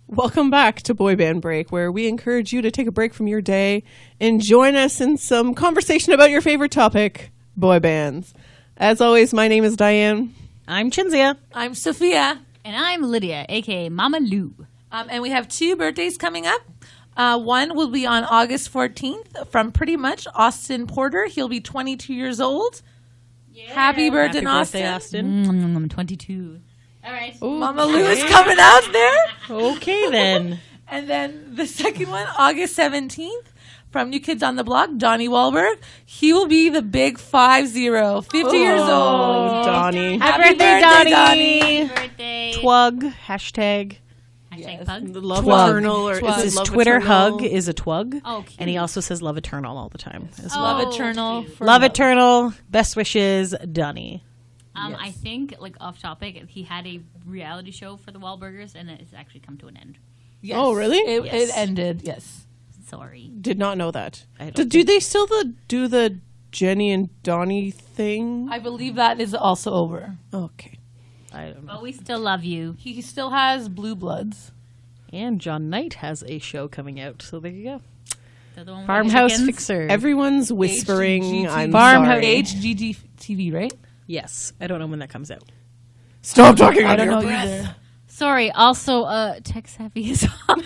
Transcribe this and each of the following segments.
Welcome back to Boy Band Break, where we encourage you to take a break from your day and join us in some conversation about your favorite topic, boy bands. As always, my name is Diane. I'm Chinzia. I'm Sophia. And I'm Lydia, a.k.a. Mama Lou. And we have 2 birthdays coming up. One will be on August 14th from pretty much Austin Porter. He'll be 22 years old. Yeah. Happy birthday, Austin. I'm 22. All right. Ooh, Mama Lou is coming out there. Okay, then. And then the second one, August 17th, from New Kids on the Block, Donnie Wahlberg. He will be the big 50, 50 years old. Donnie. Happy birthday, Donnie. Happy birthday. Twug, hashtag. Hashtag pug. The Love Twug. Eternal. Or Twug. is it His Love Twitter Eternal? hug is a twug. Oh, cute. And he also says love eternal all the time as well. Love Eternal. cute. For Love eternal. Best wishes, Donnie. Yes. I think, like, off topic, he had a reality show for the Wahlburgers, and it's actually come to an end. Yes. Oh, really? It ended, yes. Sorry. Did not know that. I don't Do they still do the Jenny and Donnie thing? I believe that is also over. Okay. I don't know. But we still love you. He still has Blue Bloods. And John Knight has a show coming out, so there you go. The one with Farmhouse chickens. Fixer. Everyone's whispering. HGTV. I'm Farmhouse- sorry. HGTV, right? Yes. I don't know when that comes out. Stop talking I under don't your know breath. either. Sorry. Also, Tech Savvy is offering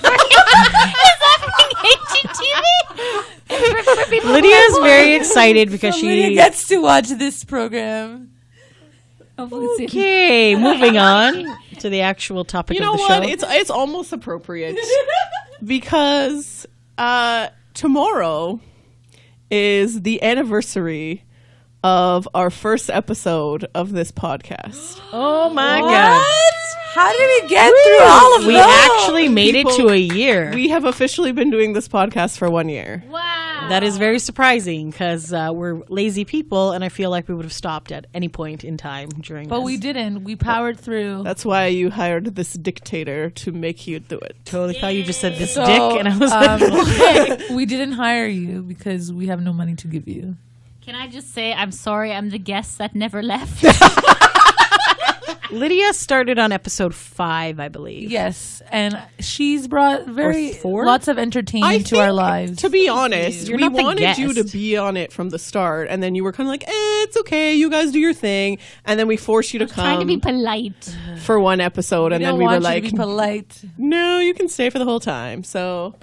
HGTV. Lydia's very excited because Lydia she... gets to watch this program. Okay, moving on to the actual topic You know of the what? show. It's almost appropriate because tomorrow is the anniversary of our first episode of this podcast. Oh my What? god. How did we get through all of We that? actually made it to a year. We have officially been doing this podcast for 1 year. Wow. That is very surprising because we're lazy people, and I feel like we would have stopped at any point in time during But this. we didn't. We powered through. That's why you hired this dictator to make you do it. Totally thought you just said this So, dick, and I was like, we didn't hire you because we have no money to give you. Can I just say I'm sorry I'm the guest that never left? Lydia started on episode 5, I believe. Yes, and she's brought Or 4? lots of entertainment to our lives. To be honest, You're we not the wanted you to guest. be on it from the start, and then you were kind of like, it's okay, you guys do your thing. And then we forced you to Trying to be come polite. for one episode, and we then don't we were want you like, to be polite. no, you can stay for the whole time. So,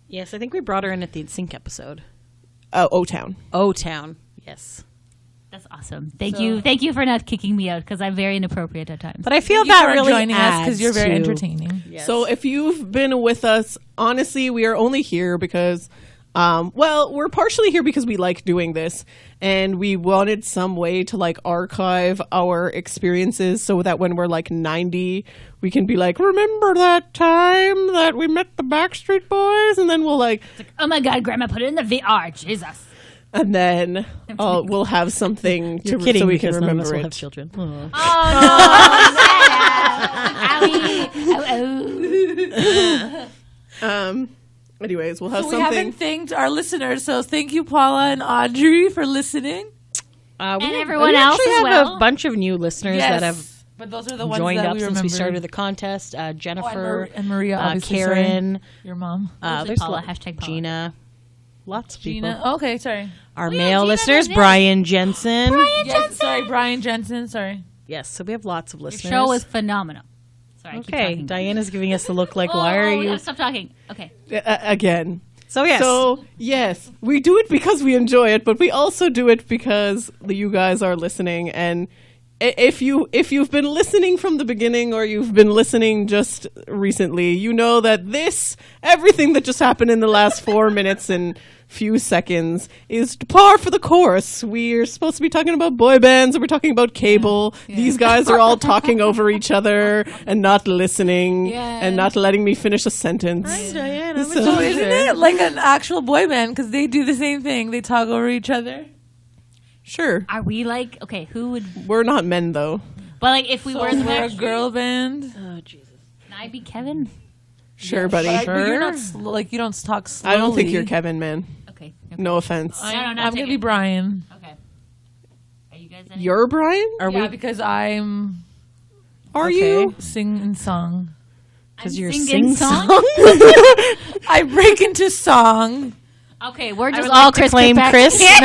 Yes, I think we brought her in at the sync episode. O-Town. O-Town. Yes. That's awesome. Thank you for not kicking me out because I'm very inappropriate at times. But I feel Thank you that for really joining us because you're very adds to- entertaining. Yes. So if you've been with us, honestly, we are only here because, we're partially here because we like doing this, and we wanted some way to like archive our experiences so that when we're like 90, we can be like, remember that time that we met the Backstreet Boys? And then we'll like, Oh my God, Grandma put it in the VR. Jesus. and then we'll have something You're to kidding so we can because none of us remember will have it. children. Oh no. Owie. Anyways, we'll have So we something. haven't thanked our listeners, so thank you, Paula and Audrey, for listening. everyone we else actually as have well. a bunch of new listeners that have but those are the ones joined that up we since remember. we started the contest. Jennifer, and Maria, obviously, Karen, sorry. Your mom, Mostly there's Paula, hashtag Paula. Gina, lots of people. Gina. Okay, sorry. Our yeah, male Gina listeners, does it. Brian Jensen. Yes, sorry, Brian Jensen. Sorry. Yes, so we have lots of Your listeners. show is phenomenal. Sorry, I keep okay. talking. Diana's giving us the look like, why are you? Stop talking. Okay. Again. So yes, So yes, we do it because we enjoy it, but we also do it because you guys are listening. And if you've been listening from the beginning or you've been listening just recently, you know that everything that just happened in the last 4 minutes and few seconds is par for the course. We're supposed to be talking about boy bands and we're talking about cable. These guys are all talking over each other and not listening and not letting me finish a sentence. Diana. So isn't it like an actual boy band? Because they do the same thing. They talk over each other. Sure. Are we like, okay, who would, We're not men though. but like if we So were the we're a Backstreet, girl band. Oh Jesus. can I be Kevin? Sure, buddy. But you're not like you don't talk slowly. I don't think you're Kevin, man. Okay. No offense. No, no, not I'm gonna taken. be Brian. Okay. Are you guys in? You're Brian? Are Yeah, we? because I'm Are Okay. you? sing and song. Because you're singing sing-song? I break into song. Okay, we're I just would all like to Chris claim Kirkpatrick. Chris.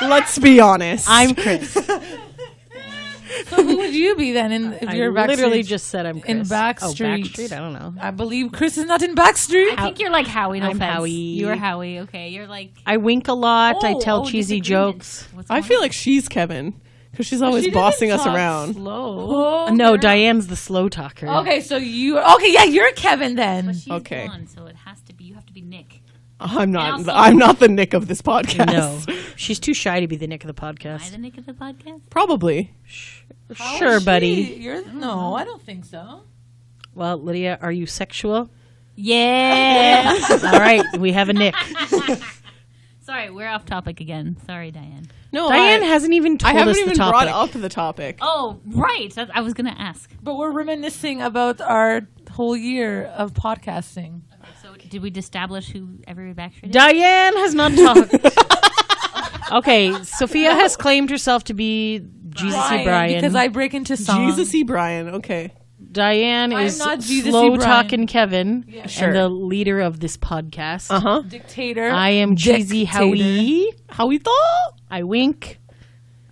No, Let's be honest. I'm Chris. So who would you be then? If I you're literally Backstreet? just said I'm Chris. In Oh, Backstreet. Backstreet? I don't know. I believe Chris is not in Backstreet. I think you're like Howie. No I'm offense. Howie. You're Howie. Okay, you're like. I wink a lot. I Oh, tell oh, cheesy disagreement. jokes. What's I going feel on? like she's Kevin because she's always She doesn't bossing us talk around. Slow. No, Diane's the slow talker. Okay, so you're Kevin then. But she's Okay. blonde, so it has to be. You have to be Nick. I'm not. also- I'm not the Nick of this podcast. No, she's too shy to be the Nick of the Am I podcast. the Nick of the podcast? Probably. How Sure, is she? buddy. No, I don't think so. Well, Lydia, are you sexual? Yeah. All right, we have a Nick. Sorry, we're off topic again. Sorry, Diane. No, Diane hasn't even I told haven't us even the topic. brought up the topic. Oh, right. I was gonna ask. But we're reminiscing about our whole year of podcasting. So, did we establish who every Backstreet is? Diane has not talked. Okay, Sophia has claimed herself to be Jesus-y Brian. Because I break into song. Jesus-y Brian. Okay. Diane I'm is not Jesus-y slow Brian. talking Kevin Sure. and the leader of this podcast. Uh-huh. Dictator. I am cheesy Dictator. Howie. How we thought. I wink.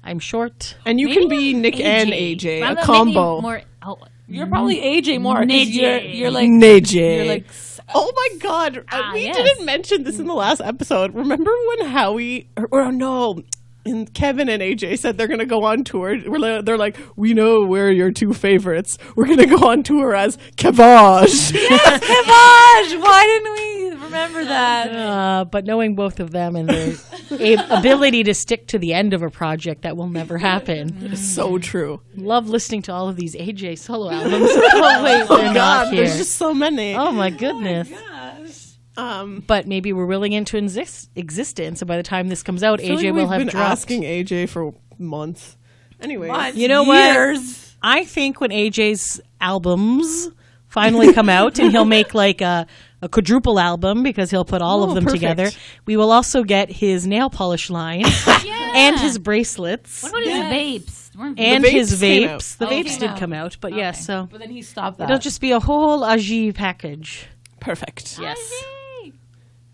I'm short. And you can be Nick and AJ, I'm a gonna combo. make More, oh, You're probably AJ more. 'cause Nijay. You're like. Nijay. You're like. Oh my God! We yes. didn't mention this in the last episode. Remember when Howie, or no, and Kevin and AJ said they're going to go on tour? They're like, we know we're your two favorites. We're going to go on tour as Kevage. Kevage! Why didn't we remember that? But knowing both of them and their ability to stick to the end of a project, that will never happen. So true. Love listening to all of these AJ solo albums. Oh wait, they're God, not here. there's just so many. Oh my goodness. Um, But maybe we're willing into existence, and by the time this comes out, I feel AJ like will we've have been dropped. asking AJ for months. Anyways, Months, You know what? years. I think when AJ's albums finally come out, and he'll make like a quadruple album because he'll put all Oh, of them perfect. together, we will also get his nail polish line yeah. and his bracelets. What about his vapes? Weren't And The his vapes came vapes. out. The Oh, vapes came did out. come out, but yeah, so But then he stopped that. it'll just be a whole Aji package. perfect. Yes. Yay.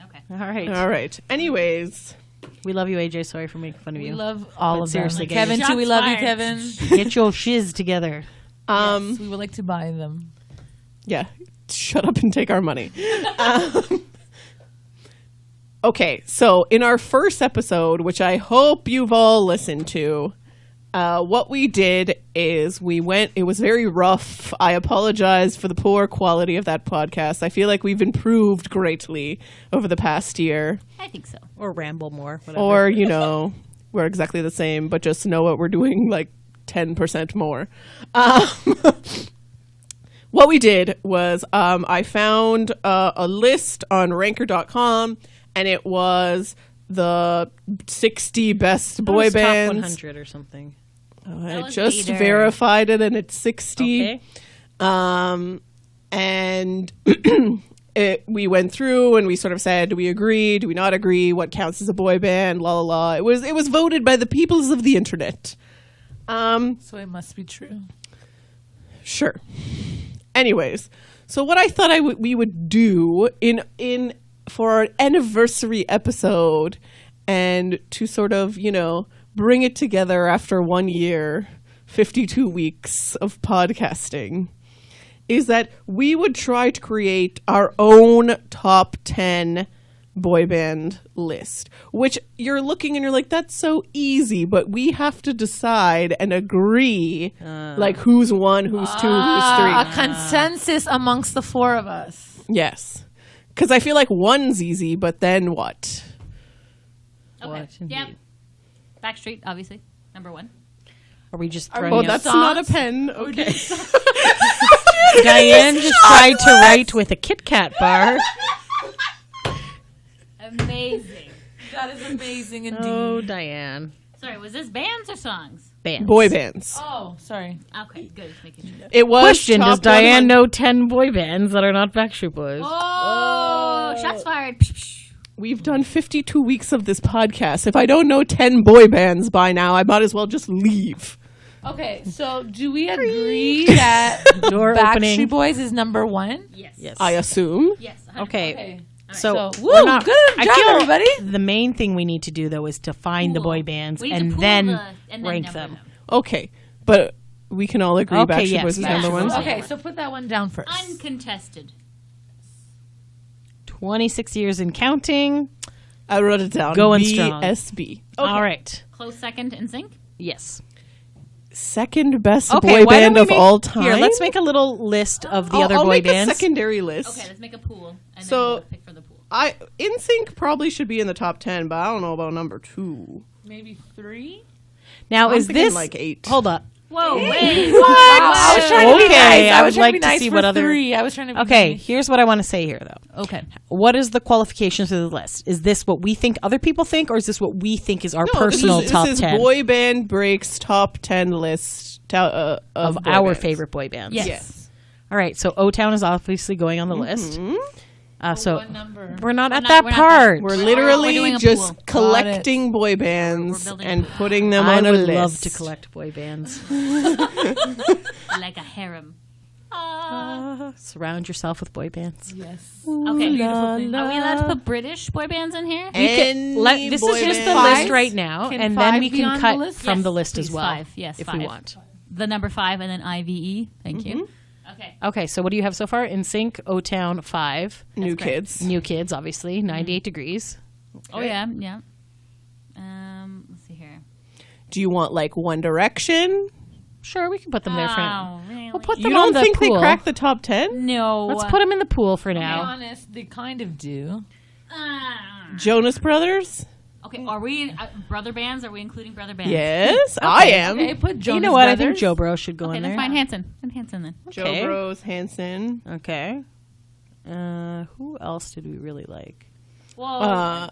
Okay. All right. All right. Anyways, We love you, AJ. Sorry for making fun of We you. love all But of seriously, them. guys. Kevin, too, we love you, Shots Kevin. Get your shiz together. Yes, we would like to buy them. yeah, shut up and take our money. Okay, so in our first episode, which I hope you've all listened to, what we did is it was very rough. I apologize for the poor quality of that podcast. I feel like we've improved greatly over the past year. I think so. Or ramble more. Whatever. Or, we're exactly the same, but just know what we're doing like 10% more. What we did was I found a list on ranker.com, and it was the 60 best boy Top bands. 100 or something. I was just later. verified it, and it's 60. Okay. And we went through and we sort of said, do we agree? Do we not agree? What counts as a boy band? La la la. It was voted by the peoples of the internet. So it must be true. Sure. Anyways, so what I thought we would do in for our anniversary episode, and to sort of bring it together after 1 year, 52 weeks of podcasting, is that we would try to create our own top 10 boy band list, which you're looking and you're like, that's so easy, but we have to decide and agree like who's one, who's two, who's A three. consensus amongst the four of us. Yes. Because I feel like one's easy, but then what? Okay. What, Yep. indeed. Backstreet, obviously, number one. Are we just Are throwing Oh, we out- that's not a songs? pen. Okay. Diane just tried to write with a Kit Kat bar. Amazing. That is amazing indeed. Oh, Diane. Sorry, was this bands or songs? Bands. Boy bands. Oh, sorry. Okay, good. Just making sure. It was Question, does top Diane 100. know 10 boy bands that are not Backstreet Boys? Oh, shots fired. We've done 52 weeks of this podcast. If I don't know 10 boy bands by now, I might as well just leave. Okay, so do we agree that Door Backstreet opening. Boys is number one? Yes. Yes. I assume. Yes. 100%. Okay. So, So, woo, we're not, good I job, feel everybody. the main thing we need to do though is to find the Pool. boy bands We need to and pool then and rank number them. Okay, but we can all agree Okay, Backstreet yes, Boys is Backstreet number one. Boys. Okay, so put that one down first. Uncontested. 26 years and counting. I wrote it down. Going strong. BSB. All right. Close second in sync. Yes. Second best Okay, boy why don't band we of make- all time. Here, let's make a little list of the other I'll boy make bands. a secondary list. Okay, let's make a pool. And So- then we'll pick for the pool. NSYNC probably should be in the top 10, but I don't know about number 2. Maybe 3? Now, I'm is thinking this like 8. Hold up. Whoa, wait. Wow, I was trying to be Okay, nice. I was would trying to like be to nice see for what other- 3. I was trying to be Okay, nice. here's what I want to say here though. Okay. What is the qualifications of the list? Is this what we think other people think, or is this what we think is our personal this top is 10 Boy Band Breaks top 10 list of of boy our bands. favorite boy bands? Yes. All right, so O-Town is obviously going on the list. So What number? we're not at not- that we're not part. We're We're literally doing a just pool. collecting boy bands We're building a and pool. putting them I on a would list. love to collect boy bands. Like a harem. Surround yourself with boy bands. Yes. Okay. Are we la. allowed to put British boy bands in here? Any This boy is just the band. list right now, Can and five then we be on can the cut list? from Yes, the list as please, well. 5. Yes, if 5. we want. The number 5 and then IVE. Thank you. Okay. Okay, so what do you have so far? NSYNC, O-Town, 5. New That's correct. Kids. New Kids, obviously, 98 Degrees. Oh yeah, yeah. Let's see here. Do you want like One Direction? Sure, we can put them there for now. Oh, really? We'll put You them don't on the think pool. they cracked the top 10? No. Let's put them in the pool for To be now. honest, they kind of do. Jonas Brothers? Okay, are we brother bands? Are we including brother bands? Yes, I am. Okay, put Jonas You know what? I Brothers. think Joe Bro should go Okay, in that's there. fine. Hanson. And Hanson then. Joe Okay. Bros, Hanson. Okay. Who else did we really like? Whoa.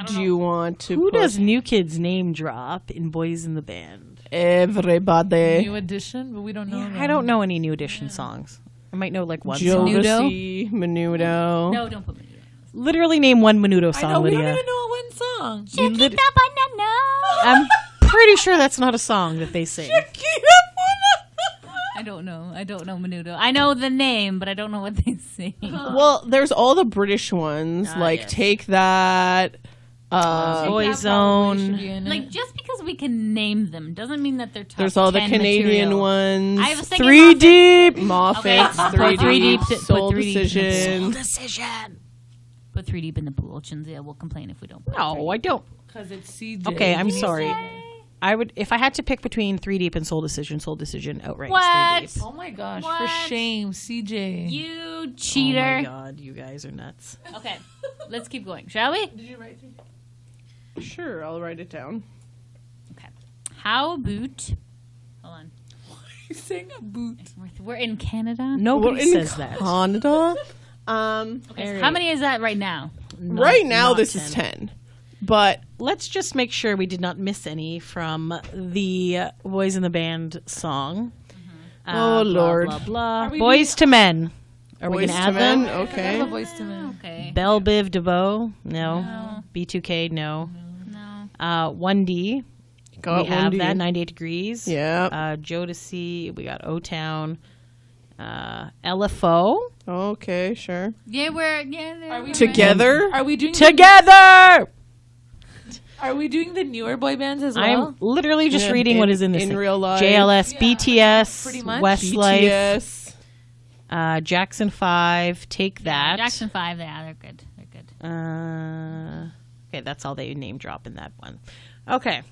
Do you want to Who put does New Kids name drop in Boys in the Band? everybody? New edition, but we don't know. them. I don't know any New Edition songs. I might know like one song. Jodeci, Menudo. No, don't put me. Literally name one Menudo I song, know, we Lydia. don't even know one song. We lit- I'm pretty sure that's not a song that they sing. I don't know. I don't know Menudo. I know the name, but I don't know what they sing. Well, there's all the British ones, like yes. Take That. Boyzone. Like, just because we can name them doesn't mean that they're top There's all the 10 Canadian material. ones. I was thinking Three Muppets. Deep, Moffats, Okay. Three Put Three Deep, Deep, put Soul Three Deep. Decision. Put 3 deep in the pool. Chinzia will complain if we don't. Put No, I don't. Because it's CJ. Okay, I'm sorry. I would, if I had to pick between 3 Deep and Soul Decision outranks What? 3 Deep. Oh my gosh, What? for shame, CJ. You Oh my cheater. god, you guys are nuts. Okay, let's keep going, shall we? Did you write it? Sure, I'll write it down. Okay. How about? Hold on. You sang a boot. We're in Canada. Nobody We're in says that. Canada. Okay, so how many is that right now? Right now, not this 10. is 10. But Let's just make sure we did not miss any from the Boys in the Band song. Oh, Lord. Blah, blah, we Boys to Men. Are we Boys going to to add Men, them? okay. A voice to me. Okay. Belle Biv DeVoe? No. B2K? No. No. 1D. Got we have 1D. that. 98 Degrees. Yeah. Jodeci. We got O-Town. LFO. Okay, sure. Yeah, they're Are we Together. Are we doing Together! Are we doing the newer boy bands as well? I'm literally just Yeah, reading what is in this in thing. real life. JLS, Yeah, BTS, pretty much. Westlife, BTS. Jackson 5, Take That. Jackson 5. Yeah, they're good. They're good. Okay, that's all they name drop in that one. Okay.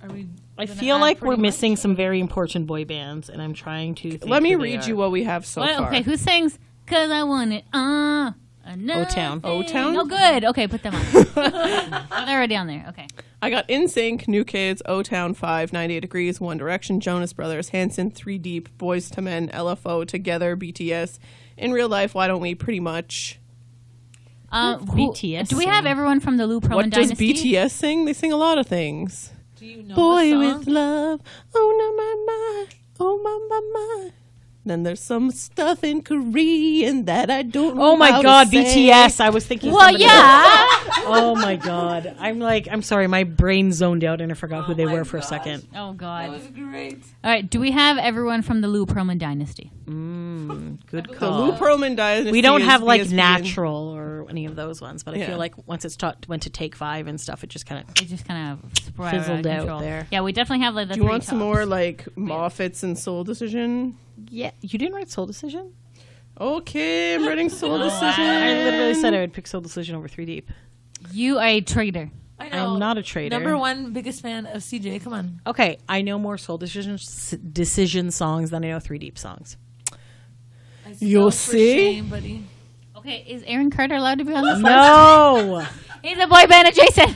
Are we? I gonna feel add like we're pretty much? missing some very important boy bands, and I'm trying to think Let me who they read are. you what we have so What? far. Okay, who sings? Cause I want it. O-Town. O-Town? Oh, good. Okay, put them on. Oh, they're already on there. Okay. I got NSYNC, New Kids, O-Town 5, 98 Degrees, One Direction, Jonas Brothers, Hanson, 3 Deep, Boys to Men, LFO, Together, BTS. In real life, why don't we pretty much... BTS Do we have sing? everyone from the Lou Pearlman What does Dynasty? BTS sing? They sing a lot of things. Do you know Boy a song? with love, oh no my my, oh my my my. Then there's some stuff in Korean that I don't know. Oh my how to God, say. BTS. I was thinking. Well, somebody else. yeah. Oh my God. I'm sorry. My brain zoned out and I forgot who they were for a second. Oh God. That was great. All right. Do we have everyone from the Lou Pearlman dynasty? Good The call. Lou Pearlman dynasty. We don't is have like BSB. Natural or any of those ones, but I Yeah. feel like once it's went to Take 5 and stuff, it just kind of. It just kind of Fizzled out there. Yeah, we definitely have like the Do you three want some tops. more like Moffats and Soul Decision? Yeah, you didn't write Soul Decision. Okay, I'm writing Soul Decision. I literally said I would pick Soul Decision over 3 Deep. You are a traitor. I know. I'm not a traitor. Number one biggest fan of CJ. Come on. Okay, I know more Soul Decision songs than I know 3 Deep songs. You'll For see. shame, buddy. Okay, is Aaron Carter allowed to be on this list? No. He's a boy band adjacent.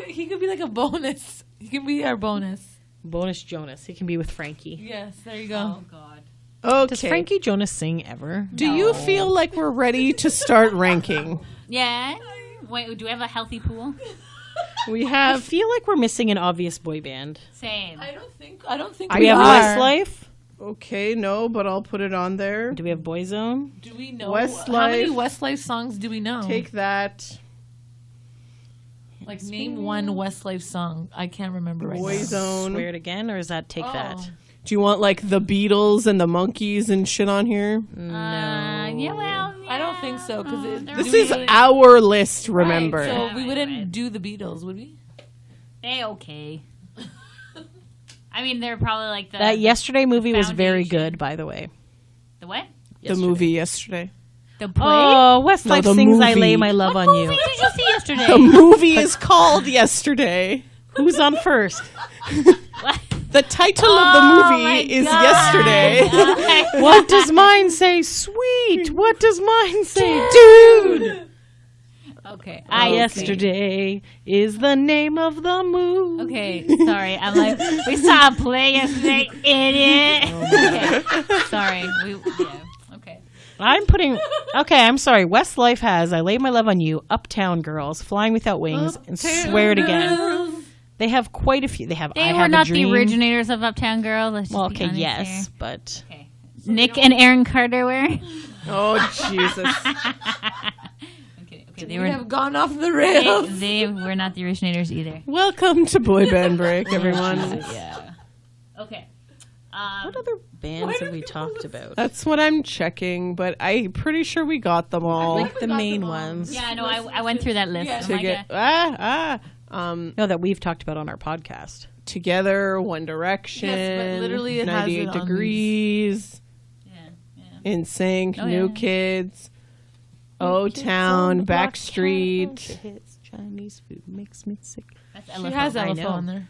He could be like a bonus. He can be our bonus. Bonus Jonas. He can be with Frankie. Yes, there you go. Oh God. Okay. Does Frankie Jonas sing ever? Do you feel like we're ready to start ranking? Yeah. Wait, do we have a healthy pool? We I have feel like we're missing an obvious boy band. Same. I don't think Do we have Westlife? okay, no, but I'll put it on there. Do we have Boyzone? Do we know Westlife. how many Westlife songs do we know? Take that. Like name one Westlife song. I can't remember right now. Boyzone. Swear it again, or is that Take Oh. That? Do you want like the Beatles and the Monkees and shit on here? Yeah, well, I don't think so because This is our list, remember. So we Right, wouldn't right. do the Beatles, would we? they okay. I mean, they're probably like the That Yesterday movie was very foundation. good, by the way. The what? The movie yesterday. The play. Oh, Westlife No, the sings I movie. Lay My Love What on movie You. did you see yesterday? The movie is called Yesterday. Who's on first? What? The title of Oh the my movie is God. Yesterday. What does mine say? Sweet. What does mine say? Dude. Okay. Yesterday is the name of the movie. Okay, sorry. I'm like, we saw a play yesterday, idiot. Okay. Sorry. Okay. I'm putting. Okay, I'm sorry. Westlife has I Lay My Love on You, Uptown Girls, Flying Without Wings, and Swear It Again. They have quite a few. They have They I were Have not a Dream. the originators of Uptown Girls. Let's just Well, be okay, honest yes, here. but Okay. Nick and Aaron Carter were. Oh, Jesus. Okay, they We have gone off the rails. they were not the originators either. Welcome to Boy Band Break, everyone. yeah. Okay. What other bands have we talked about? That's what I'm checking, but I'm pretty sure we got them all. Like the main ones. Yeah, I know. I went through that list. Yeah. I'm To like, get No, that we've talked about on our podcast. Together, One Direction, Yes, but literally it has 98 it on Degrees, In Sync, Oh, New yeah. Kids, O-Town, Backstreet. Hits Chinese food makes me sick. that's She LFO. has I LFO know. on there.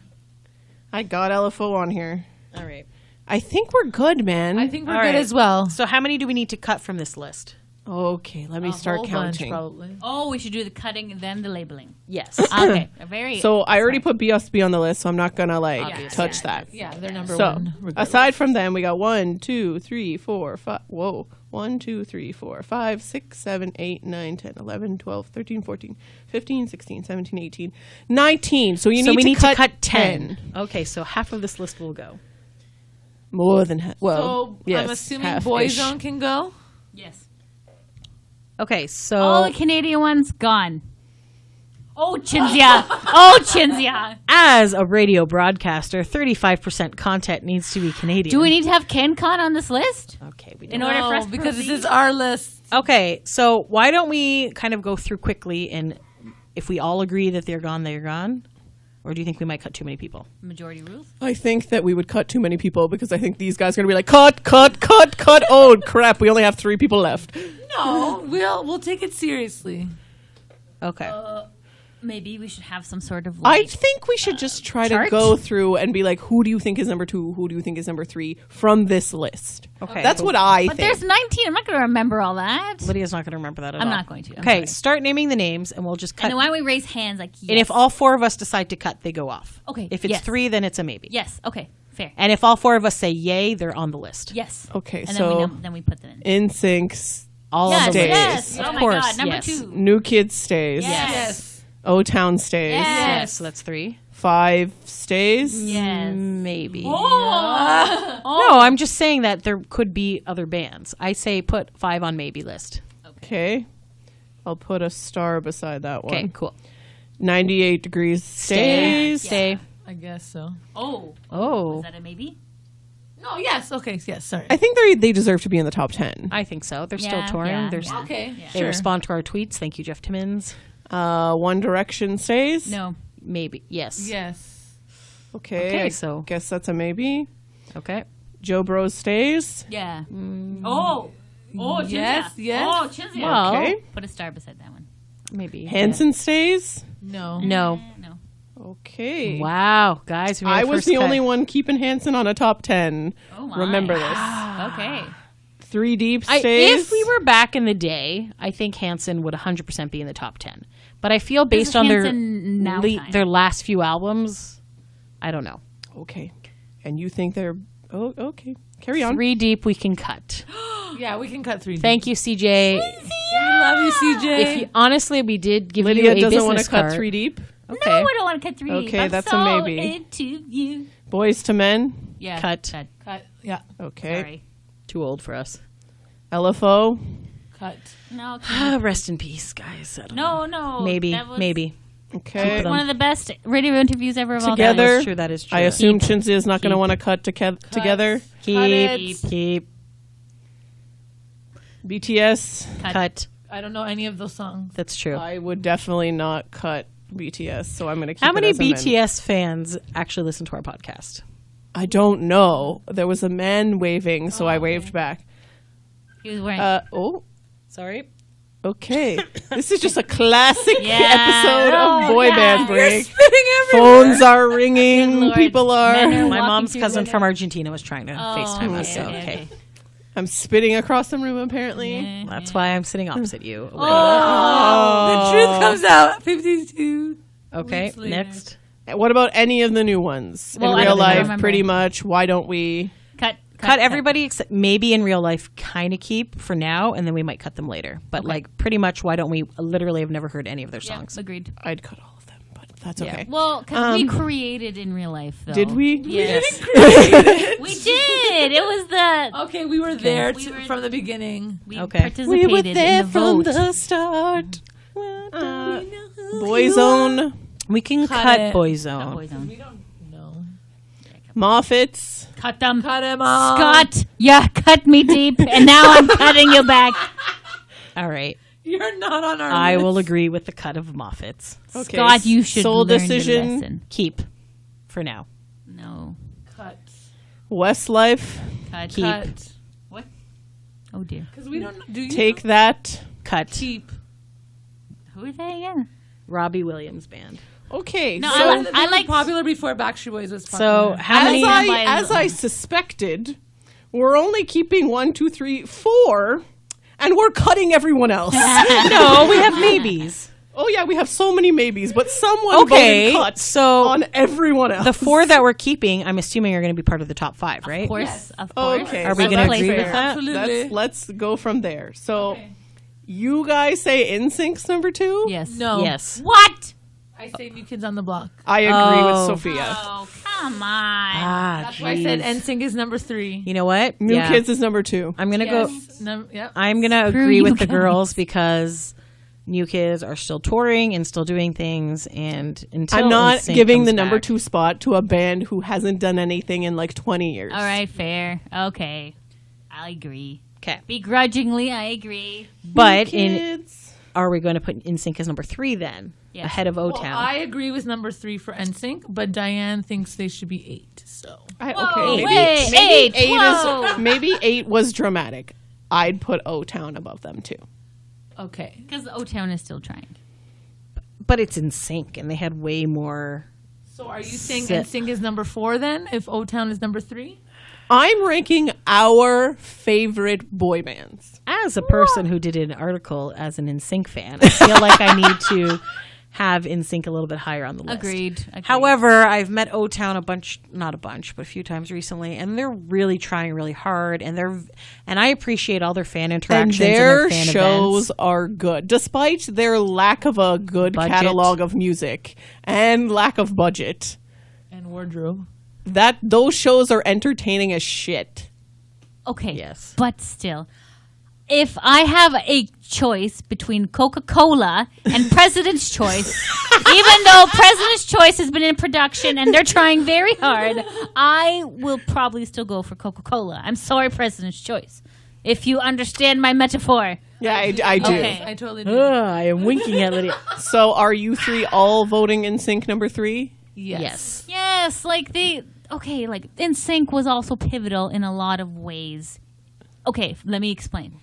I got LFO on here. All right. I think we're good, man. I think we're All good right. as well. So how many do we need to cut from this list? Okay, let me start Whole bunch, counting. probably. Oh, we should do the cutting and then the labeling. Yes. Okay, very. So I already put BSB on the list, so I'm not gonna like Obviously. touch that. Yeah, they're number So one. regardless. aside from them, we got 1, 2, 3, 4, 5. Whoa. 1, 2, 3, 4, 5, 6, 7, 8, 9, 10, 11, 12, 13, 14, 15, 16, 17, 18, 19. So you so need we to need cut to cut 10. Okay, so half of this list will go. More than half. Well, So yes, I'm assuming half-ish. Boyzone can go. yes. Okay, so All the Canadian ones gone. Oh, Chinzia. Oh, Chinzia. as a radio broadcaster, 35% content needs to be Canadian. Do we need to have CanCon on this list? Okay, we In don't. order for us to because this proceed? is our list. Okay, so why don't we kind of go through quickly, and if we all agree that they're gone, they're gone? Or do you think we might cut too many people? Majority rules. I think that we would cut too many people because I think these guys are going to be like, cut. Oh, crap. We only have 3 people left. No, we'll take it seriously. Okay. Maybe we should have some sort of I like, think we should just try to chart? go through and be like, who do you think is number 2? Who do you think is number 3 from this list? Okay. That's what I But think. there's 19. I'm not going to remember all that. Lydia's not going to remember that at all. I'm not going to. I'm Okay, sorry. start naming the names, and we'll just cut. And then why don't we raise hands like yes. And if all 4 of us decide to cut, they go off. Okay, If it's yes. 3, then it's a maybe. Yes. Okay. Fair. And if all 4 of us say yay, they're on the list. Yes. Okay, And so then we put them in. NSYNC's All Yes. on the list. Yes. Of Oh my course, God. Number yes. 2. New Kid stays. Yes. Yes. O-Town stays. Yes, so that's 3. 5 stays. Yes. Maybe. Oh. No, I'm just saying that there could be other bands. I say put 5 on maybe list. Okay. I'll put a star beside that one. Okay, cool. 98 Degrees stays. Stay. I guess so. Oh. Oh, Is that a maybe? No, yes. Okay, yes, sorry. I think they deserve to be in the top 10. I think so. They're Yeah, still touring. yeah, They're yeah. Okay, They sure. respond to our tweets. Thank you, Jeff Timmons. One Direction stays. No. Maybe. Yes. Yes. Okay. Okay, I so- guess that's a maybe. Okay. Joe Bros stays. Yeah. Oh. Oh, Yes, Chinzia. yes. Oh, Chinzia. Well, Okay. Put a star beside that one. maybe. Hanson stays. No. No. No. Okay. Wow, guys. We made I a was first the cut. only one keeping Hanson on a top 10. Oh, my. Remember this. Okay. 3 Deep stays. If we were back in the day, I think Hanson would 100% be in the top 10. But I feel This based is on Hanson now time. their last few albums, I don't know. Okay. And you think they're... Oh, okay. Carry on. 3 Deep we can cut. Yeah, we can cut 3. Thank you, CJ. We love you, CJ. If you, honestly, we did give Lydia you a doesn't want business to cut card. 3 Deep. Okay. No, I don't want to cut 3. Okay, I'm that's a so maybe. into you. Boys to Men. Yeah. Cut. cut. Yeah, Okay. Sorry. Too old for us. LFO. cut. No. Rest in peace, guys. I don't know. No. Maybe. That was Maybe. Okay. them. one of the best radio interviews ever of all Together. time. That is true. That is true. I assume Chinzia is not going to want to cut together. Keep. BTS. Cut. I don't know any of those songs. That's true. I would definitely not cut BTS, so I'm going to keep How it many as a men. BTS fans actually listen to our podcast? I don't know. There was a man waving, so I waved back. He was wearing. Oh, Sorry. okay. This is just a classic Yeah. episode Oh, of Boy yeah. Band Break. Spitting everywhere. Phones are ringing. Lord. People are. Men are My walking mom's through cousin the- from Argentina was trying to FaceTime us, so okay, okay. okay. I'm spitting across the room, apparently. Yeah. That's why I'm sitting opposite you. The truth comes out. 52. Okay, weeks later. next. What about any of the new ones? Well, In I real don't life, remember. pretty much. Why don't we? Cut everybody except maybe in real life kind of keep for now, and then we might cut them later. But like pretty much why don't we literally have never heard any of their Yeah, songs. agreed. I'd cut all of them, but that's Yeah. okay. Well, because we created in real life, though. Did we? Yes. We did. It was the Okay, we were there We were- from the beginning. we Okay. participated We were there in the from vote. the start. Boyzone, We can Cut cut it. Boyzone. Boyzone. No. Moffats. Cut them. Cut him off. Scott, yeah, cut me deep, and now I'm cutting you back. All right. You're not on our I list. will agree with the cut of Moffats. Okay. Scott, you should Sole learn Decision. your lesson. Keep for now. No. Cut. Westlife. Cut. Keep. Cut. What? Oh, dear. Because we don't. Do you Take that. Cut. keep? Who are they again? Robbie Williams band. Okay. No, so I like popular before Backstreet Boys was So popular. how many? as I suspected, we're only keeping 1, 2, 3, 4, and we're cutting everyone else. No, we have maybes. Oh yeah, we have so many maybes, but someone Okay, voted cut so on everyone else. the 4 that we're keeping, I'm assuming are going to be part of the top 5, right? Of course. Of course. Okay, Are we so gonna that's agree with fair. that? Absolutely. Let's go from there. So, you guys say NSYNC's number 2? Yes. No. Yes. What? I say New Kids on the Block. I agree Oh. with Sophia. Oh, come on. Ah, That's why I said jeez. NSYNC is number 3. You know what? New Yeah. Kids is number 2. I'm gonna go. Yep. I'm gonna Screw agree you with the guys. girls because New Kids are still touring and still doing things, and until I'm not NSYNC giving comes the number back- 2 spot to a band who hasn't done anything in like 20 years. All right, fair. Okay. I agree. Okay, Begrudgingly, I agree. but in Kids. are we going to put NSYNC as number 3 then, Yes. ahead of O Well, Town? I agree with number 3 for NSYNC, but Diane thinks they should be 8. So Whoa, okay, wait, maybe eight, whoa. is maybe 8 was dramatic. I'd put O Town above them too. okay. Because O Town is still trying. But it's NSYNC, and they had way more. So are you saying Sit. NSYNC is number 4 then? If O Town is number 3? I'm ranking our favorite boy bands. As a person who did an article as an NSYNC fan, I feel like I need to have NSYNC a little bit higher on the list. Agreed. However, I've met O-Town not a bunch, but a few times recently, and they're really trying really hard, and I appreciate all their fan And interactions their and their fan shows events. are good, despite their lack of a good Budget. catalog of music and lack of budget. And wardrobe. Those shows are entertaining as shit. Okay. Yes. But still, if I have a choice between Coca-Cola and President's Choice, even though President's Choice has been in production and they're trying very hard, I will probably still go for Coca-Cola. I'm sorry, President's Choice. If you understand my metaphor. Yeah, I do. Okay. I totally do. I am winking at Lydia. So are you three all voting NSYNC number 3? Yes. Yes, like NSYNC was also pivotal in a lot of ways. Okay, let me explain.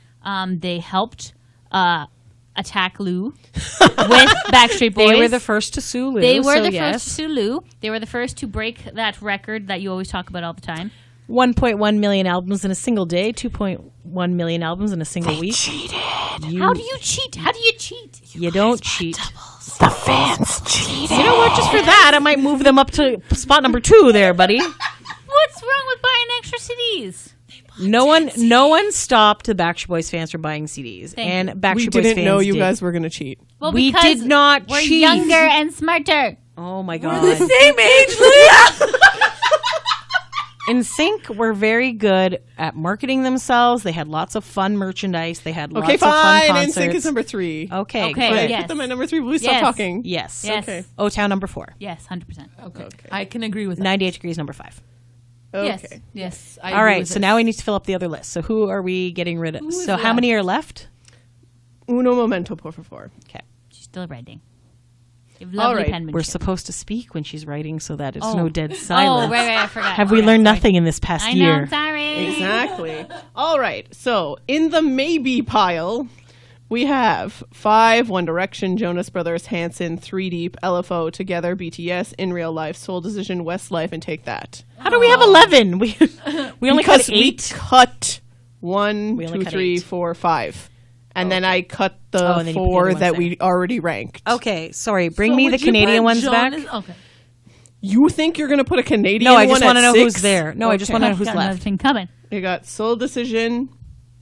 They helped attack Lou with Backstreet Boys. They were the first to sue Lou. They were so the yes. first to sue Lou. They were the first to break that record that you always talk about all the time. 1.1 million albums in a single day, 2.1 million albums in a single week. How do you cheat? How do you cheat? You don't cheat. The fans cheated. You know what? Just for that, I might move them up to spot number 2 there, buddy. What's wrong with buying extra CDs? No one stopped the Backstreet Boys fans from buying CDs. Thank and you. Backstreet We Boys didn't fans know you did. guys were going to cheat. Well, We because did not we're cheat. younger and smarter. Oh my god. Same age, Lydia. NSYNC were very good at marketing themselves. They had lots of fun merchandise. They had lots Okay, of fun fine. concerts. NSYNC is number 3. Okay. Okay, good. yes. Put them at number 3. Will we stop Yes. talking? Yes. Yes. Okay. O-Town number 4. Yes, 100%. Okay. I can agree with that. 98 Degrees number 5. Okay. Yes. Yes. I All agree right. with So this. now we need to fill up the other list. So who are we getting rid of? Who is So how left? many are left? Uno momento, por favor. Okay. She's still writing. You have All lovely right. penmanship. We're supposed to speak when she's writing so that it's Oh. no dead Oh, silence. right, I forgot. Have we Okay, learned sorry. nothing in this past I know, year? I'm sorry. Exactly. All right. So in the maybe pile, we have 5, One Direction, Jonas Brothers, Hanson, 3 Deep, LFO, Together, BTS, In Real Life, Soul Decision, Westlife, and Take That. How do we have 11? We only Because cut we 8. cut 1, We only 2, cut 3, 8. 4, 5. And then I cut Oh, the and then you put the 4 other ones that there. we already ranked. Okay, sorry. Bring So me would the you Canadian put ones Jonas- back. Okay. You think you're going to put a Canadian No, I one just want to at know 6? who's there. No, I just want to know who's Got another left. thing coming. You got Soul Decision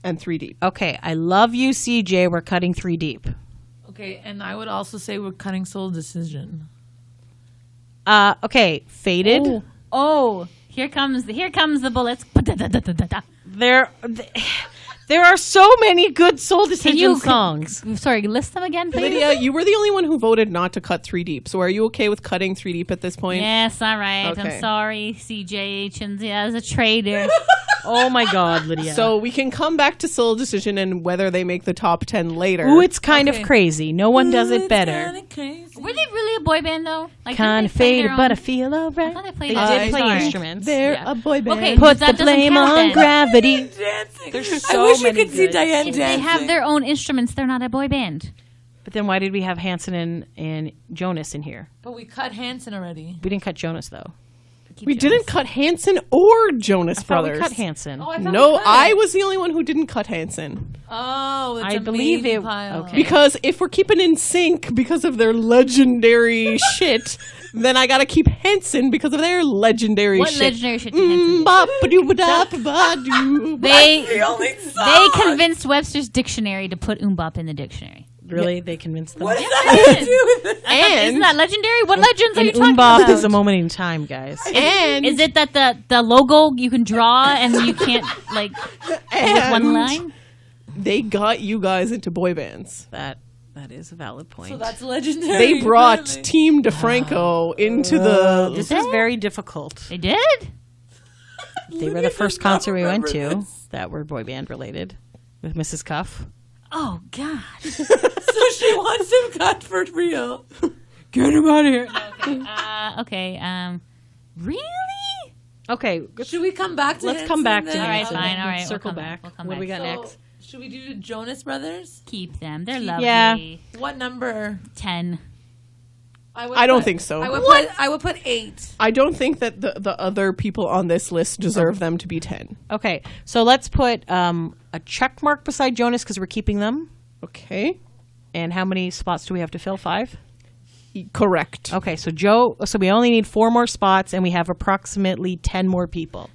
and 3 Deep. Okay, I love you, CJ. We're cutting 3 Deep. Okay, and I would also say we're cutting Soul Decision. Okay, Faded. Oh, here comes the bullets. There are so many good Soul Decision you- songs. Sorry, list them again, please. Lydia, you were the only one who voted not to cut 3 Deep. So are you okay with cutting 3 Deep at this point? Yes, all right. Okay. I'm sorry, CJH, and as a traitor. Oh my God, Lydia. So we can come back to Soul Decision and whether they make the top 10 later. Ooh, it's kind Okay. of crazy. No one does it It's better. kinda crazy. Were they really a boy band though? Like, Kind didn't of they play faded, their but I own- feel I alright. thought they They played did their own play guitar. instruments. They're Yeah. a boy band. Okay, Put but that the doesn't blame count on then. gravity. Dancing. There's I so wish you many could see good- Diane If dancing. they have their own instruments, they're not a boy band. But then why did we have Hanson and Jonas in here? But we cut Hanson already. We didn't cut Jonas though. We didn't cut Hanson or Jonas I thought Brothers. we cut Hanson. No, I was the only one who didn't cut Hanson. Oh, it's I a believe maybe it- pile. okay. Because if we're keeping in sync because of their legendary shit, then I gotta keep Hanson because of their legendary What shit. legendary shit did Hanson do? Bop-a-doo-ba-da-ba-doo. They convinced Webster's dictionary to put Umbop in the dictionary. Really? They convinced them. What does that have to do with it? And Isn't that legendary? What legends are you And talking Umbop about? is a moment in time, guys. and Is it that the logo you can draw and you can't like with one and line? they got you guys into boy bands. That is a valid point. So that's legendary. They brought apparently. Team DeFranco into the. This is very difficult. They did. They were the first concert we went to that were boy band related with Mrs. Cuff. Oh God. So she wants him cut for real. Get him out of here. Okay. Really? Okay, Should we come back to let's Hanson come back to then? All right, Hanson. fine. All right, we'll Circle come back. We'll come What do we back. got So, next? should we do Jonas Brothers? Keep them. They're lovely. Yeah. What number? 10. I don't think so. I would put 8. I don't think that the other people on this list deserve them to be 10. Okay, so let's put a check mark beside Jonas because we're keeping them. Okay. And how many spots do we have to fill? 5? Correct. Okay, so Joe, so we only need 4 more spots, and we have approximately 10 more people.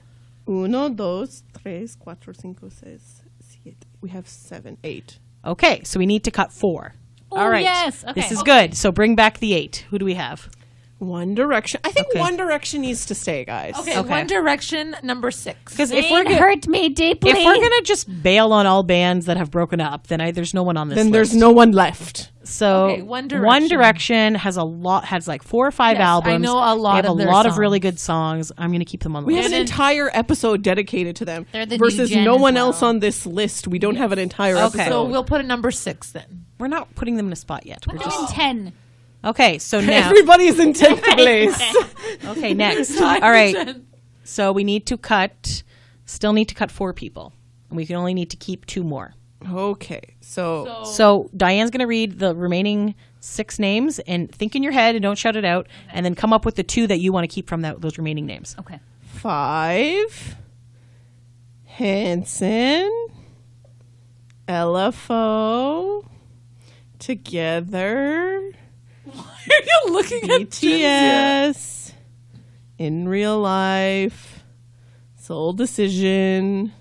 1, 2, 3, 4, 5, 6, 7. We have 7, 8. Okay, so we need to cut 4. Oh, All right. yes. Okay. This is good. So bring back the 8. Who do we have? One Direction. I think Okay. One Direction needs to stay, guys. Okay, One Direction, number 6. Because It hurt me deeply. if we're gonna just bail on all bands that have broken up, then there's no one on this Then list. there's no one left. So Okay, One One Direction. Direction has like 4 or 5 Yes, I albums. know a lot They have of a their lot of songs. really good songs. I'm gonna keep them on the We list. have an entire episode dedicated to them. They're the new versus gen no as one well. else on this list. We don't have an entire Okay. episode. So we'll put a number 6 then. We're not putting them in a spot yet. We're I'm just in 10. okay. So now, Everybody's in 10th place. okay, next. All right. So we need to still need to cut 4 people, and we can only need to keep 2 more. Okay, so So Diane's going to read the remaining 6 names, and think in your head and don't shout it out, and then come up with the 2 that you want to keep from those remaining names. Okay. 5, Hanson, LFO, Together, You're looking at BTS, In Real Life, Soul Decision,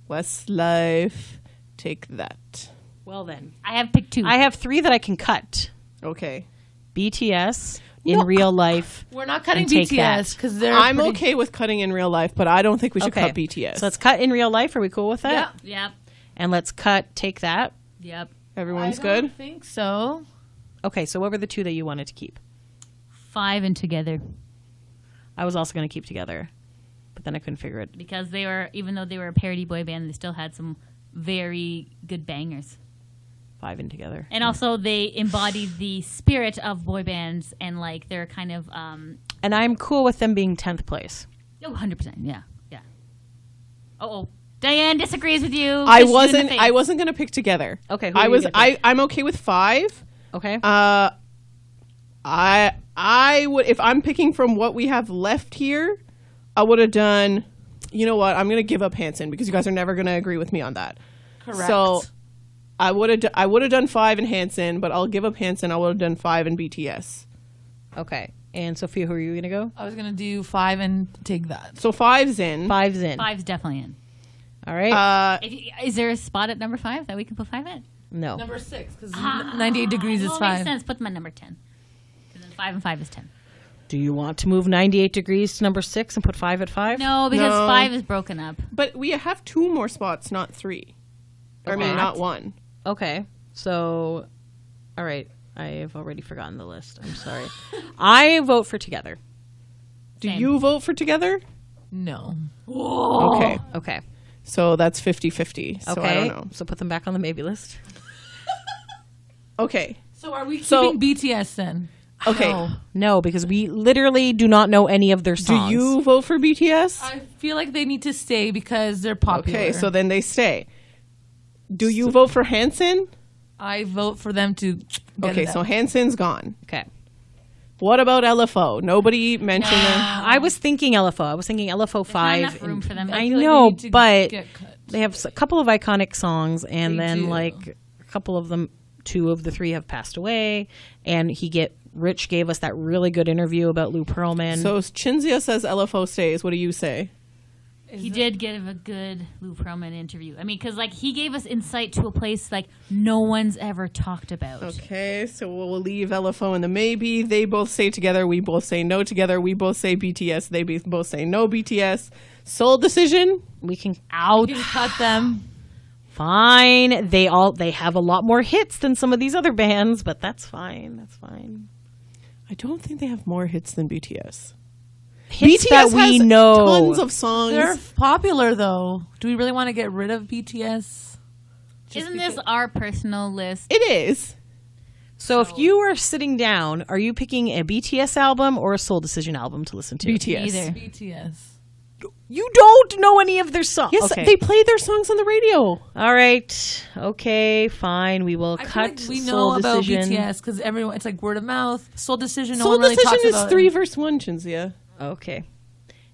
Westlife, Take That. Well then, I have picked 2. I have 3 that I can cut. Okay. BTS, In No, Real Life. We're not cutting And Take BTS because they're. I'm pretty- okay with cutting In Real Life, but I don't think we should Okay. cut BTS. So let's cut In Real Life. Are we cool with that? Yeah. Yep. And let's cut Take That. Yep. Everyone's I good? don't think so. Okay, so what were the 2 that you wanted to keep? 5 and Together. I was also going to keep Together, but then I couldn't figure it. Because they were, even though they were a parody boy band, they still had some very good bangers. 5 and Together. And also, they embodied the spirit of boy bands, and like they're kind of, And I'm cool with them being 10th place. 100%. Yeah, yeah. Oh, Diane disagrees with you. I Fist you in the face. wasn't gonna pick Together. Okay, who I are you was gonna pick? I'm okay with 5. Okay. I would, if I'm picking from what we have left here, I would have done, you know what, I'm gonna give up Hanson because you guys are never gonna agree with me on that. Correct. So I would have done 5 in Hanson, but I'll give up Hanson. I would have done 5 in BTS. Okay. And Sophia, who are you going to go? I was gonna do 5 and Take That. So 5's in. 5's in. 5's definitely in. All right. Is there a spot at number 5 that we can put 5 at? No. Number 6 because 98 degrees is Well, 5. makes sense. Put them at number 10. And then 5 and 5 is 10. Do you want to move 98 degrees to number 6 and put 5 at 5? No, because No. 5 is broken up. But we have 2 more spots, not 3. Or I mean, Okay. not 1. Okay. So, all right. I have already forgotten the list. I'm sorry. I vote for Together. Do Same. you vote for Together? No. Okay. Okay. So that's 50-50. So Okay. I don't know. So put them back on the maybe list. Okay. So are we So- keeping BTS then? Okay. No. No, because we literally do not know any of their Do songs. you vote for BTS? I feel like they need to stay because they're popular. Okay, so then they stay. Do you vote for Hanson? I vote for them to. Get Okay, it so out. Hanson's gone. Okay. What about LFO? Nobody mentioned them. I was thinking LFO. I was thinking LFO 5. enough room for them. I feel like know, they need to but get cut. they have a couple of iconic songs, and They then do. like a couple of them, 2 of the 3 have passed away, and Rich gave us that really good interview about Lou Pearlman. So Chinzia says LFO stays. What do you say? He did give a good Lou Pearlman interview. I mean, because like he gave us insight to a place like no one's ever talked about. Okay, so we'll leave LFO in the maybe. They both say Together. We both say no Together. We both say BTS. They both say no BTS. Soul Decision. we can You can cut them. fine. They have a lot more hits than some of these other bands, but that's fine. That's fine. I don't think they have more hits than BTS. Hits BTS that we has know. tons of songs. They're popular though. Do we really want to get rid of BTS? Isn't this our personal list? It is. So if you are sitting down, are you picking a BTS album or a Soul Decision album to listen to? BTS. Either. BTS. You don't know any of their songs. Yes, Okay. they play their songs on the radio. All right. Okay, fine. We will I feel cut like we know Soul about Decision. BTS because everyone. It's like word of mouth. Soul Decision. No Soul one really Decision talks is about 3 it. verse 1, Chinzia. Okay.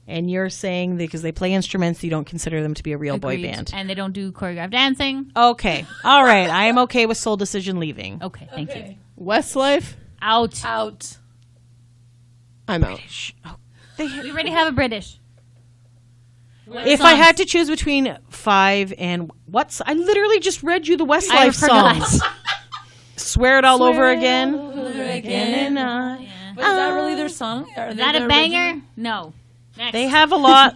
And you're saying because they play instruments, you don't consider them to be a real boy Agreed. band. And they don't do choreographed dancing. Okay. All right. I am okay with Soul Decision leaving. Okay, thank you. Westlife. Out. Out. I'm out. We already have a British. If I had to choose between 5 and I literally just read you the Westlife songs. Swear it all over again. Again. But is that really their song? Is that a banger? No. Next. They have a lot.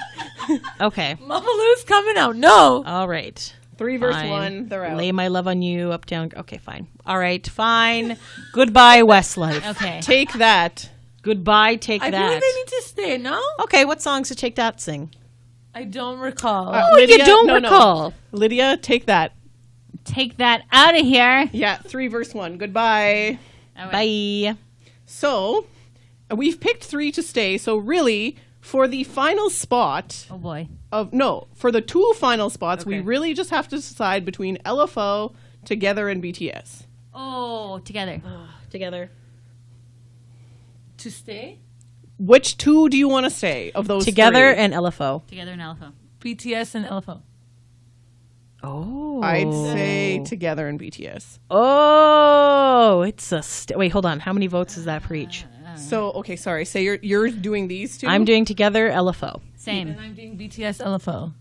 Okay. Mama Lou's coming out. No. All right. 3 versus Fine. 1. They're out. Lay my love on you, uptown. Okay, fine. All right, fine. Goodbye, Westlife. Okay. Take that. Goodbye, Take I feel That. like they need to stay. No. Okay, what songs did Take That sing? I don't recall. Oh, you don't recall. Lydia, take that. Take that out of here. Yeah, 3 versus 1. Goodbye. All right. Bye. So, we've picked 3 to stay. So, really, for the final spot Oh boy. for the 2 final spots, we Okay. really just have to decide between LFO, Together, and BTS. Oh, together. Together. To stay. Which 2 do you want to stay of those Together 3? and LFO. Together and Alpha. BTS and LFO. Oh. I'd say Together and BTS. Oh, it's a wait. Hold on. How many votes is that for each? So, okay, sorry. Say you're doing these 2? I'm doing Together, LFO, Same. And I'm doing BTS LFO.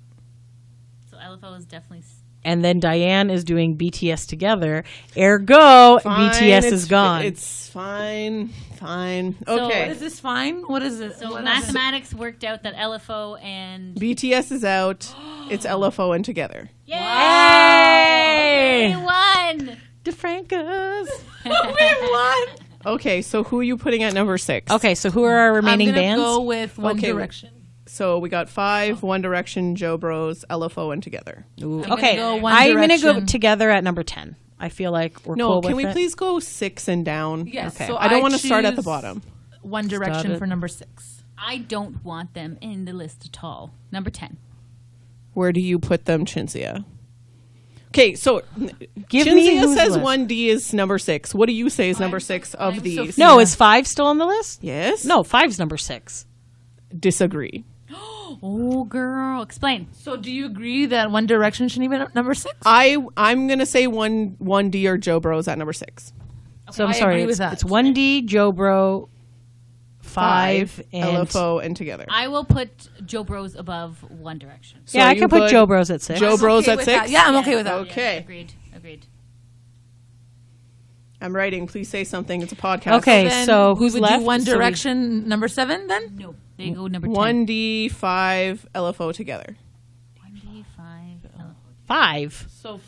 So LFO is definitely. and then Diane is doing BTS Together. Ergo, Fine, BTS it's is gone. It's fine. Fine. So- Okay. Is this fine? What is it? So What is mathematics worked out that LFO and. BTS is out. It's LFO and Together. Yay! Hey! We won! DeFrancos. it? What? Okay, so who are you putting at number 6? Okay, so who are our remaining I'm gonna bands? go with One Okay. Direction. So we got 5, One Direction, Joe Bros, LFO, and Together. Ooh, gonna okay, go One I'm gonna go Direction. Together at number 10. I feel like we're No, cool can with we it. please go 6 and down? Yes. Okay. So I don't want to start at the choose bottom. One Direction it. for number 6. I don't want them in the list at all. Number 10. Where do you put them, Chinzia? Okay, so Give me Chinzia who's says left. 1D is number 6. What do you say is number 6 of I'm these? Sophia. No, is 5 still on the list? Yes? No, 5's number 6. Disagree. Oh, girl. Explain. So do you agree that One Direction shouldn't be number 6? I'm going to say 1D or Joe Bros at number 6. So I'm I sorry, agree with it's, that. it's 1D, Joe Bro, 5, and LFO, and Together. I will put Joe Bros above One Direction. So yeah, I you can put Joe Bros at 6. Joe Bros okay at with 6? that. Yeah, I'm okay with that. Okay. Agreed. I'm writing. Please say something. It's a podcast. Okay, Then so we who's would left? do One So we- Direction number 7 then? No. They go number 10. 1D, 5, LFO Together. 1D5. 5. So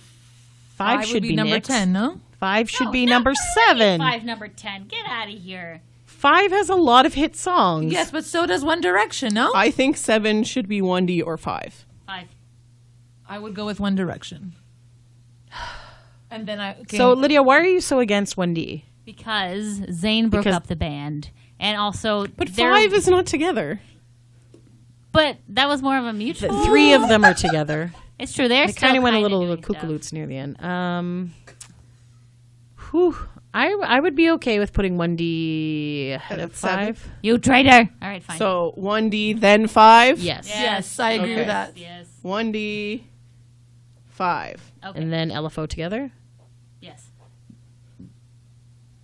5 should would be number next. 10, no? 5 should be number 7. 5 number 10. Get out of here. 5 has a lot of hit songs. Yes, but so does One Direction, no? I think 7 should be 1D or 5. 5. I would go with One Direction. And then So, Lydia, why are you so against 1D? Because Zayn broke Because- up the band. And also. But they're- 5 is not Together. But that was more of a mutual. 3 of them are together. It's true. They're It still kind of went a kinda little doing stuff. kookaloots near the end. I would be okay with putting 1D ahead of At 7? 5. You traitor. All right, fine. So 1D, then 5? Yes. Yes, I agree Okay. with that. Yes. 1D, 5. Okay. And then LFO together? Yes.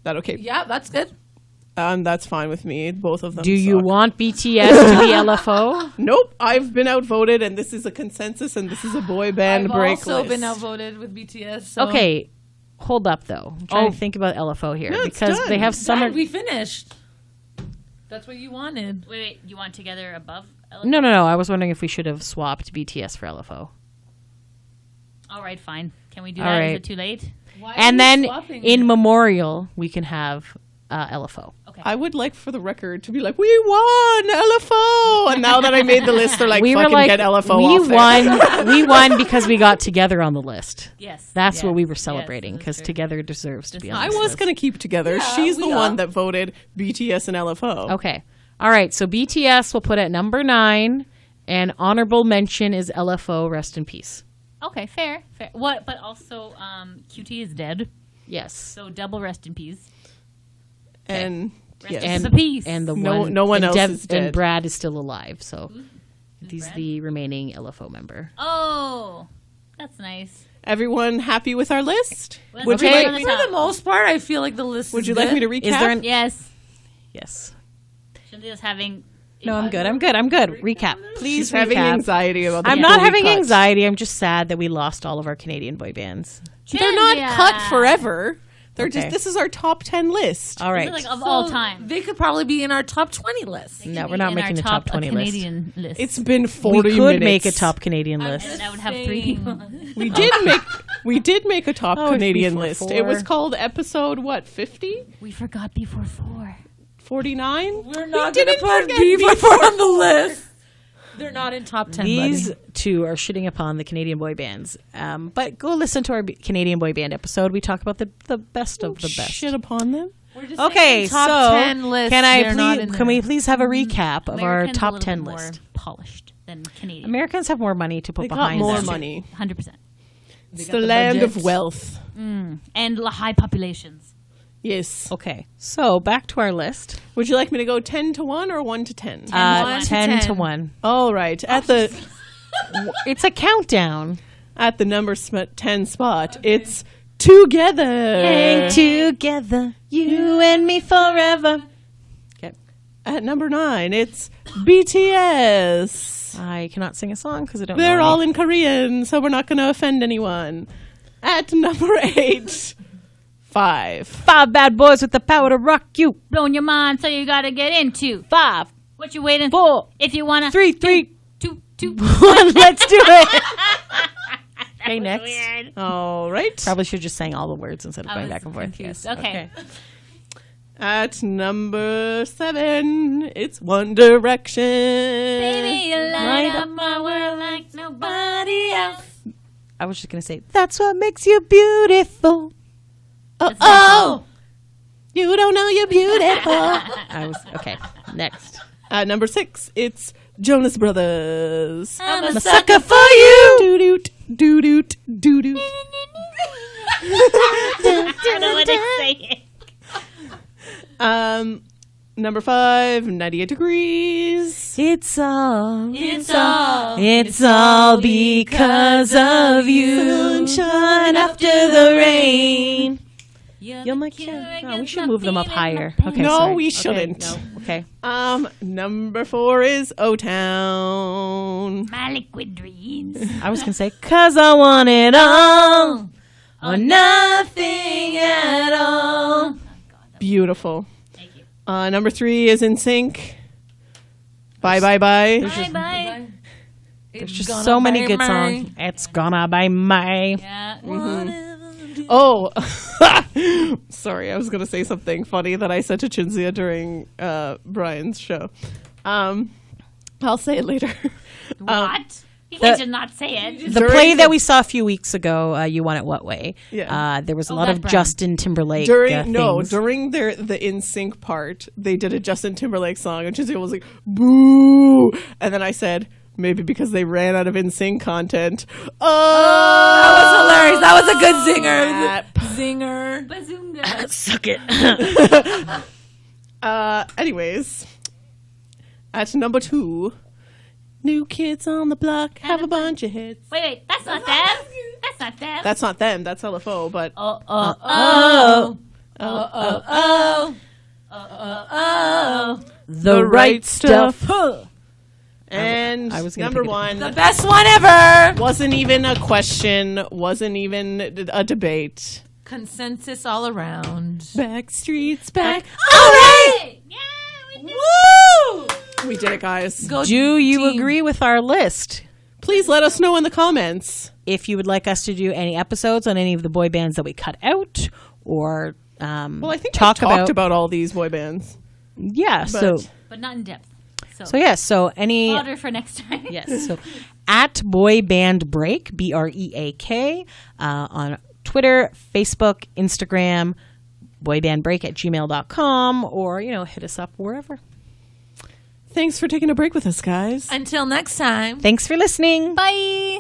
That okay? Yeah, that's good. That's fine with me. Both of them. Do you suck. want BTS to be LFO? Nope. I've been outvoted, and this is a consensus, and this is a boy band I've break also list. been outvoted with BTS. So. Okay, hold up though. I'm trying Oh. to think about LFO here No, it's because done. they have summer. Dad, we finished. That's what you wanted. Wait. You want together above? No. I was wondering if we should have swapped BTS for LFO. All right, fine. Can we do All that? Is right. it too late? Why are And you then swapping in it? memorial, we can have LFO. Okay. I would like for the record to be like, we won LFO, and now that I made the list, they're like, We were fucking like, get LFO we off there. won. We won because we got together on the list. Yes. That's yes, what we were yes, celebrating that's because true. together deserves to be on I this was list. gonna keep Together. Yeah, She's the we one are. that voted BTS and LFO. Okay. All right. So BTS we'll put at number 9, and honorable mention is LFO. Rest in peace. Okay, fair. What? But also, QT is dead, Yes. so double rest in peace. And Rest yes. in And peace. and the No- one no one and else is dead. And Brad is still alive. So he's Brad? the remaining LFO member. Oh, that's nice. Everyone happy with our list? Would you you like on the me? For top? the most part, I feel like the list Would is you like me to good. recap? Is there an- Yes. Yes. Cynthia's having. No, I'm good. Recap. Please She's having recap. anxiety about the I'm people not we having cut. anxiety. I'm just sad that we lost all of our Canadian boy bands. They're not Cynthia. cut forever. They're Okay. just, this is our top 10 list. All right. Like of all time. They could probably be in our top 20 list. No, we're not In making our the top 20 list. Canadian list. It's been We 40 could minutes. make a top Canadian list. And I would have 3 people. We did make a top Oh, it's Canadian before list. 4. It was called episode, what, 50? We forgot before 4. 49? We're not going to didn't put forget before on the list. They're not in top 10, These buddy. two are shitting upon the Canadian boy bands. But go listen to our Canadian boy band episode. We talk about the best of the best. Shit upon them. We're just Okay, saying top so 10 list. can we please have a recap of our Americans a top little 10 bit more list? polished than Canadian. Americans have more money to put They got behind more them. money. 100%. It's the land of wealth. And high populations. Yes. Okay, so back to our list. Would you like me to go 10 to 1 or 1 to 10? 1 to 10 to 10. 1. All right. At the It's a countdown. at the number 10 spot, it's Together. Hang together, you and me forever. Okay. At number 9, it's BTS. I cannot sing a song because I don't They're know all any. in Korean, so we're not going to offend anyone. At number 8, 5. 5 bad boys with the power to rock you. Blowing your mind, so you gotta get into. 5, What you waiting 4, If you wanna. 3, 2, 2. 1. Let's do it. Okay, next. Weird. All right. Probably should just sang all the words instead of I going was back and forth. confused. Yes. Okay. At number 7, it's One Direction. Baby, you light up my world like nobody else. I was just going to say, that's what makes you beautiful. Oh, you don't know you're beautiful. Okay, next. At number 6, it's Jonas Brothers. I'm I'm a sucker for you. Doo-doot, doo-doot, doo-doot. I don't know what to say. Number 5, 98 Degrees. It's all It's because of you. Sunshine after the rain. You're my cure. Oh, we should move them up higher. Okay, No, sorry. we Okay, shouldn't. no, okay. Number 4 is O-Town. My liquid dreams. I was gonna say, 'cause I want it all or nothing at all. Beautiful. Thank you. Number 3 is NSYNC. Bye, bye, bye. Bye bye. There's just so many good songs. It's gonna be May. Yeah. Oh, sorry. I was going to say something funny that I said to Chinzia during Brian's show. I'll say it later. What? You did not say it. The During play the- that we saw a few weeks ago, You Want It What Way? Yeah. There was a Oh, lot that's of Brian. Justin Timberlake During things. the NSYNC part, they did a Justin Timberlake song, and Chinzia was like, "Boo!" And then I said, maybe because they ran out of NSYNC content. That was hilarious. That was a good zinger. Zinger. Bazoonga. Suck it. Anyways, at number 2, New Kids on the Block have a bunch of hits. Wait, that's not them. That's not them. That's not them. That's LFO. But Oh. The right stuff. and I was gonna number pick it up. 1 The best one ever. wasn't even a question. Wasn't even a debate. Consensus all around. Backstreet's back. All right. Yeah, we did. Woo! We did it, guys. Go Do you team. agree with our list? Please let us know in the comments. If you would like us to do any episodes on any of the boy bands that we cut out, or Well, I think we talk talked about all these boy bands. yeah. So But not in depth. yes. So any Order for next time. yes. So at Boy Band Break, BREAK, on Twitter, Facebook, Instagram, boybandbreak@gmail.com, or hit us up wherever. Thanks for taking a break with us, guys. Until next time. Thanks for listening. Bye.